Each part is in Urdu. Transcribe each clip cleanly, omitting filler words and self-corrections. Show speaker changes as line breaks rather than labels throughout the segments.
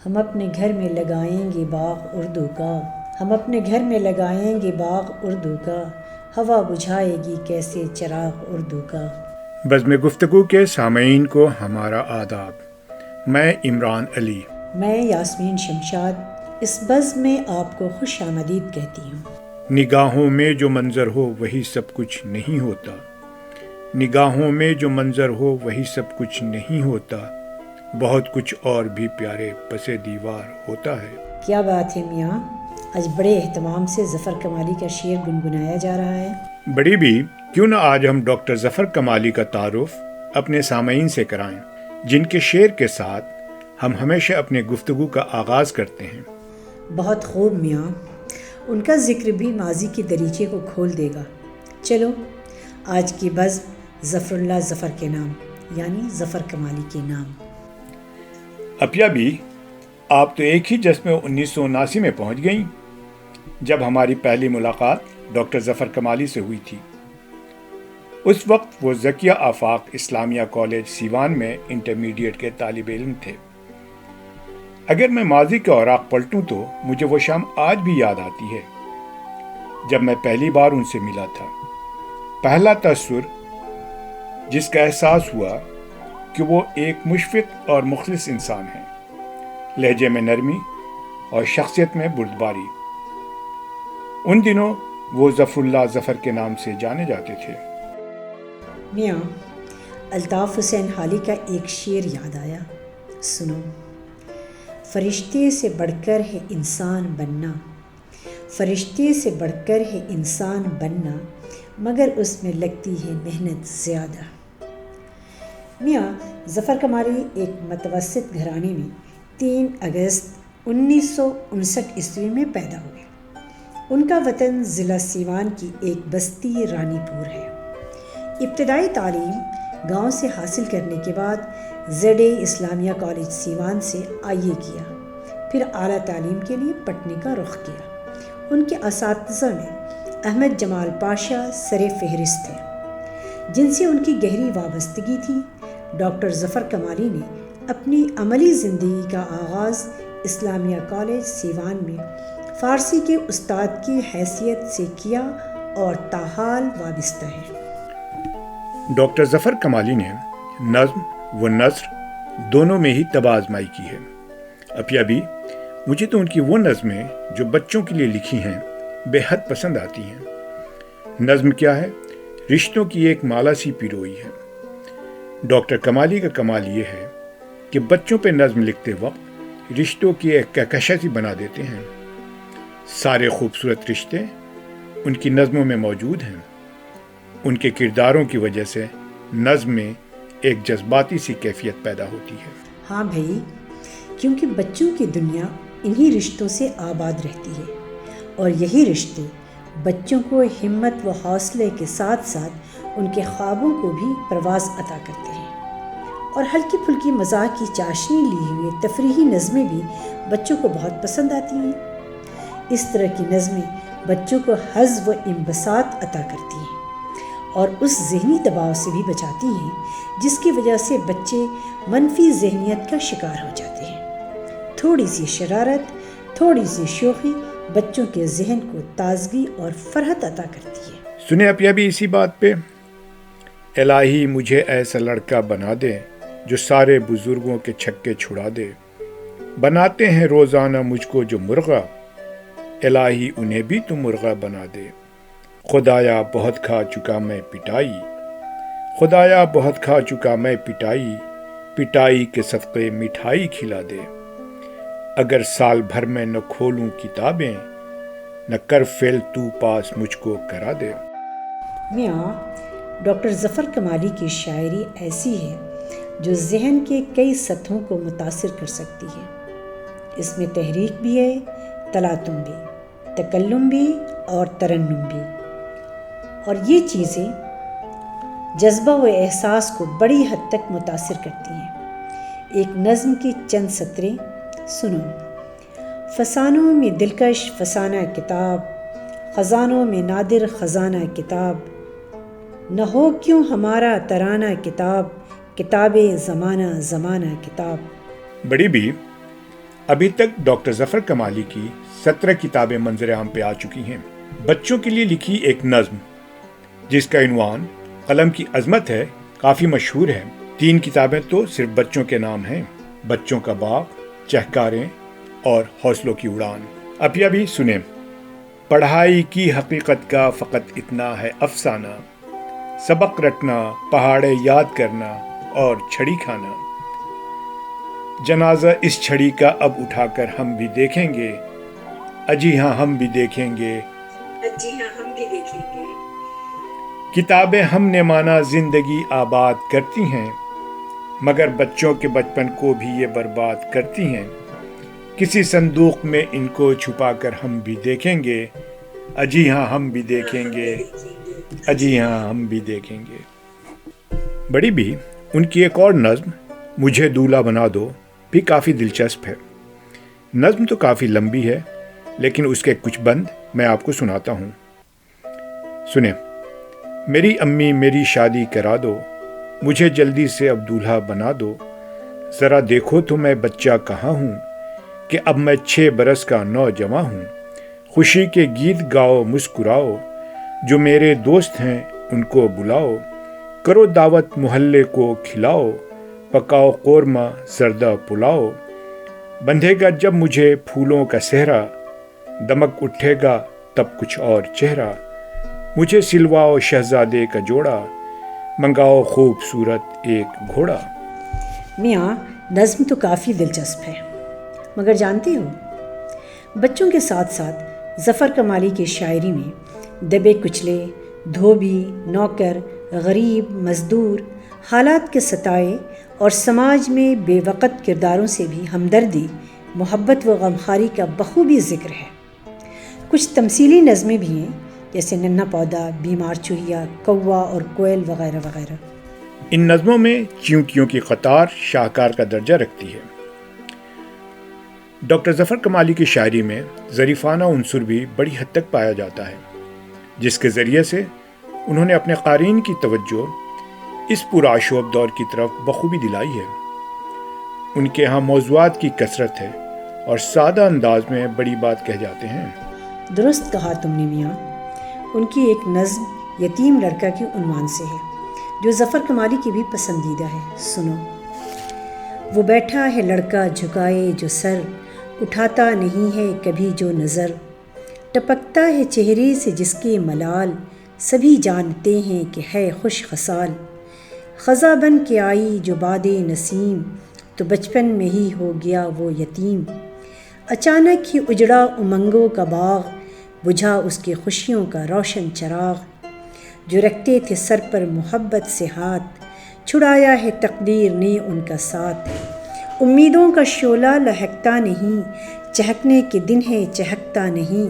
ہم اپنے گھر میں لگائیں گے باغ اردو کا، ہم اپنے گھر میں لگائیں گے باغ اردو کا، ہوا بجھائے گی کیسے چراغ اردو کا۔
بزم گفتگو کے سامعین کو ہمارا آداب۔ میں عمران علی،
میں یاسمین شمشاد اس بزم میں آپ کو خوش آمدید کہتی ہوں۔
نگاہوں میں جو منظر ہو وہی سب کچھ نہیں ہوتا، نگاہوں میں جو منظر ہو وہی سب کچھ نہیں ہوتا، بہت کچھ اور بھی پیارے پس دیوار ہوتا ہے۔
کیا بات ہے میاں، آج بڑے اہتمام سے ظفر کمالی کا شعر گنگنایا جا رہا ہے۔
بڑی بھی، کیوں نہ آج ہم ڈاکٹر ظفر کمالی کا تعارف اپنے سامعین سے کرائیں، جن کے شعر کے ساتھ ہم ہمیشہ اپنے گفتگو کا آغاز کرتے ہیں۔
بہت خوب میاں، ان کا ذکر بھی ماضی کے دریچے کو کھول دے گا۔ چلو آج کی بزم ظفر اللہ ظفر کے نام، یعنی ظفر کمالی کے نام۔
اپیا بھی، آپ تو ایک ہی جشن 1979 میں پہنچ گئیں، جب ہماری پہلی ملاقات ڈاکٹر ظفر کمالی سے ہوئی تھی۔ اس وقت وہ ذکیہ آفاق اسلامیہ کالج سیوان میں انٹرمیڈیٹ کے طالب علم تھے۔ اگر میں ماضی کے اوراق پلٹوں تو مجھے وہ شام آج بھی یاد آتی ہے جب میں پہلی بار ان سے ملا تھا۔ پہلا تاثر جس کا احساس ہوا کہ وہ ایک مشفق اور مخلص انسان ہیں، لہجے میں نرمی اور شخصیت میں بردباری۔ ان دنوں وہ ظفر اللہ ظفر کے نام سے جانے جاتے تھے۔
میاں، الطاف حسین حالی کا ایک شعر یاد آیا، سنو۔ فرشتے سے بڑھ کر ہے انسان بننا، فرشتے سے بڑھ کر ہے انسان بننا، مگر اس میں لگتی ہے محنت زیادہ۔ میاں، ظفر کمالی ایک متوسط گھرانے میں 3 اگست 1959 عیسوی میں پیدا ہوئے۔ ان کا وطن ضلع سیوان کی ایک بستی رانی پور ہے۔ ابتدائی تعلیم گاؤں سے حاصل کرنے کے بعد زیڈ اے اسلامیہ کالج سیوان سے آئی اے کیا، پھر اعلیٰ تعلیم کے لیے پٹنہ کا رخ کیا۔ ان کے اساتذہ میں احمد جمال پاشا سر فہرست تھے، جن سے ان کی گہری وابستگی تھی۔ ڈاکٹر ظفر کمالی نے اپنی عملی زندگی کا آغاز اسلامیہ کالج سیوان میں فارسی کے استاد کی حیثیت سے کیا اور تاحال وابستہ ہے۔
ڈاکٹر ظفر کمالی نے نظم و نثر دونوں میں ہی طب آزمائی کی ہے۔ اپیا بھی، مجھے تو ان کی وہ نظمیں جو بچوں کے لیے لکھی ہیں بے حد پسند آتی ہیں۔ نظم کیا ہے؟ رشتوں کی ایک مالا سی پیروئی ہے۔ ڈاکٹر کمالی کا کمال یہ ہے کہ بچوں پہ نظم لکھتے وقت رشتوں کی ایک کہکشاں سی بنا دیتے ہیں۔ سارے خوبصورت رشتے ان کی نظموں میں موجود ہیں۔ ان کے کرداروں کی وجہ سے نظم میں ایک جذباتی سی کیفیت پیدا ہوتی ہے۔
ہاں بھائی، کیونکہ بچوں کی دنیا انہی رشتوں سے آباد رہتی ہے، اور یہی رشتے بچوں کو ہمت و حوصلے کے ساتھ ساتھ ان کے خوابوں کو بھی پرواز عطا کرتے ہیں۔ اور ہلکی پھلکی مزاح کی چاشنی لی ہوئے تفریحی نظمیں بھی بچوں کو بہت پسند آتی ہیں۔ اس طرح کی نظمیں بچوں کو حظ و انبساط عطا کرتی ہیں اور اس ذہنی دباؤ سے بھی بچاتی ہیں جس کی وجہ سے بچے منفی ذہنیت کا شکار ہو جاتے ہیں۔ تھوڑی سی شرارت، تھوڑی سی شوخی بچوں کے ذہن کو تازگی اور فرحت عطا کرتی ہے۔
سنیں اپیا بھی اسی بات پہ، الہی مجھے ایسا لڑکا بنا دے جو سارے بزرگوں کے چھکے چھڑا دے، بناتے ہیں روزانہ مجھ کو جو مرغا، الہی انہیں بھی تو مرغا بنا دے۔ خدایا بہت کھا چکا میں پٹائی، خدایا بہت کھا چکا میں پٹائی، پٹائی کے صدقے مٹھائی کھلا دے۔ اگر سال بھر میں نہ کھولوں کتابیں، نہ کر فیل تو پاس مجھ کو کرا دے۔
میاں، ڈاکٹر ظفر کمالی کی شاعری ایسی ہے جو ذہن کے کئی سطحوں کو متاثر کر سکتی ہے۔ اس میں تحریک بھی ہے، تلاطم بھی، تکلم بھی اور ترنم بھی، اور یہ چیزیں جذبہ و احساس کو بڑی حد تک متاثر کرتی ہیں۔ ایک نظم کی چند سطریں سنو۔ فسانوں میں دلکش فسانہ کتاب، خزانوں میں نادر خزانہ کتاب، نہ ہو کیوں ہمارا ترانہ کتاب، کتاب زمانہ زمانہ کتاب۔
بڑی بھی، ابھی تک ڈاکٹر ظفر کمالی کی 17 کتابیں منظر عام پہ آ چکی ہیں۔ بچوں کے لیے لکھی ایک نظم جس کا عنوان قلم کی عظمت ہے کافی مشہور ہے۔ 3 کتابیں تو صرف بچوں کے نام ہیں: بچوں کا باغ، چہکاریں اور حوصلوں کی اڑان۔ اب بھی سنیں۔ پڑھائی کی حقیقت کا فقط اتنا ہے افسانہ، سبق رٹنا، پہاڑے یاد کرنا اور چھڑی کھانا۔ جنازہ اس چھڑی کا اب اٹھا کر ہم بھی دیکھیں گے، اجی ہاں ہم بھی دیکھیں گے،
جی ہاں ہم بھی دیکھیں گے۔
کتابیں ہم نے مانا زندگی آباد کرتی ہیں، مگر بچوں کے بچپن کو بھی یہ برباد کرتی ہیں۔ کسی صندوق میں ان کو چھپا کر ہم بھی دیکھیں گے، اجی ہاں ہم بھی دیکھیں گے، اجی ہاں ہم بھی دیکھیں گے۔ بڑی بھی ان کی ایک اور نظم مجھے دولہا بنا دو بھی کافی دلچسپ ہے۔ نظم تو کافی لمبی ہے لیکن اس کے کچھ بند میں آپ کو سناتا ہوں، سنیں۔ میری امی میری شادی کرا دو، مجھے جلدی سے اب دولہا بنا دو، ذرا دیکھو تو میں بچہ کہاں ہوں کہ اب میں 6 برس کا نوجواں ہوں۔ خوشی کے گیت گاؤ مسکراؤ، جو میرے دوست ہیں ان کو بلاؤ، کرو دعوت محلے کو کھلاؤ، پکاؤ قورمہ زردہ پلاؤ۔ بندھے گا جب مجھے پھولوں کا صحرا، دمک اٹھے گا تب کچھ اور چہرہ۔ مجھے سلواؤ شہزادے کا جوڑا، منگاؤ خوبصورت ایک گھوڑا۔
میاں نظم تو کافی دلچسپ ہے، مگر جانتے ہو بچوں کے ساتھ ساتھ ظفر کمالی کی شاعری میں دبے کچلے، دھوبی، نوکر، غریب، مزدور، حالات کے ستائے اور سماج میں بے وقت کرداروں سے بھی ہمدردی، محبت و غمخواری کا بخوبی ذکر ہے۔ کچھ تمثیلی نظمیں بھی ہیں جیسے ننھا پودا، بیمار چوہیا، کوا اور کوئل وغیرہ وغیرہ۔
ان نظموں میں چیونٹیوں کی قطار شاہکار کا درجہ رکھتی ہے۔ ڈاکٹر ظفر کمالی کی شاعری میں ظریفانہ عنصر بھی بڑی حد تک پایا جاتا ہے، جس کے ذریعے سے انہوں نے اپنے قارئین کی توجہ اس پرآشوب دور کی طرف بخوبی دلائی ہے۔ ان کے ہاں موضوعات کی کثرت ہے اور سادہ انداز میں بڑی بات کہہ جاتے ہیں۔
درست کہا تم نے میاں۔ ان کی ایک نظم یتیم لڑکا کے عنوان سے ہے جو ظفر کمالی کی بھی پسندیدہ ہے، سنو۔ وہ بیٹھا ہے لڑکا جھکائے جو سر، اٹھاتا نہیں ہے کبھی جو نظر، ٹپکتا ہے چہرے سے جس کے ملال، سبھی جانتے ہیں کہ ہے خوش خصال۔ خزاں بن کے آئی جو باد نسیم، تو بچپن میں ہی ہو گیا وہ یتیم۔ اچانک ہی اجڑا امنگوں کا باغ، بجھا اس کے خوشیوں کا روشن چراغ۔ جو رکھتے تھے سر پر محبت سے ہاتھ، چھڑایا ہے تقدیر نے ان کا ساتھ۔ امیدوں کا شعلہ لہکتا نہیں، چہکنے کے دن ہے چہکتا نہیں۔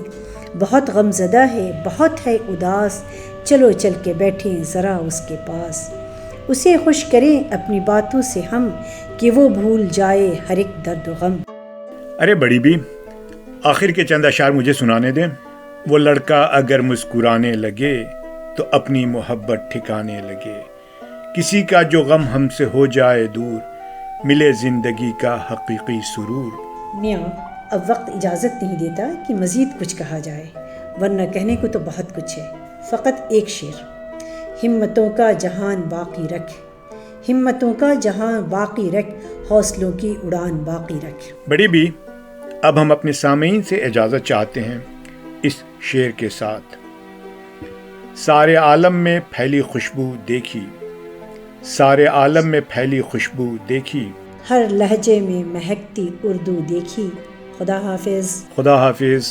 بہت غم زدہ ہے بہت ہے اداس، چلو چل کے بیٹھیں ذرا اس کے پاس۔ اسے خوش کریں اپنی باتوں سے ہم، کہ وہ بھول جائے ہر ایک درد و غم۔
ارے بڑی بھی، آخر کے چند اشعار مجھے سنانے دیں۔ وہ لڑکا اگر مسکرانے لگے تو اپنی محبت ٹھکانے لگے، کسی کا جو غم ہم سے ہو جائے دور، ملے زندگی کا حقیقی سرور۔
میاں اب وقت اجازت نہیں دیتا کہ مزید کچھ کہا جائے، ورنہ کہنے کو تو بہت کچھ ہے۔ فقط ایک شعر: ہمتوں کا جہان باقی رکھ، ہمتوں کا جہاں باقی رکھ، حوصلوں کی اڑان باقی رکھ۔
بڑی بھی اب ہم اپنے سامعین سے اجازت چاہتے ہیں اس شعر کے ساتھ۔ سارے عالم میں پھیلی خوشبو دیکھی، سارے عالم میں پھیلی خوشبو دیکھی،
ہر لہجے میں مہکتی اردو دیکھی۔ خدا حافظ۔
خدا حافظ۔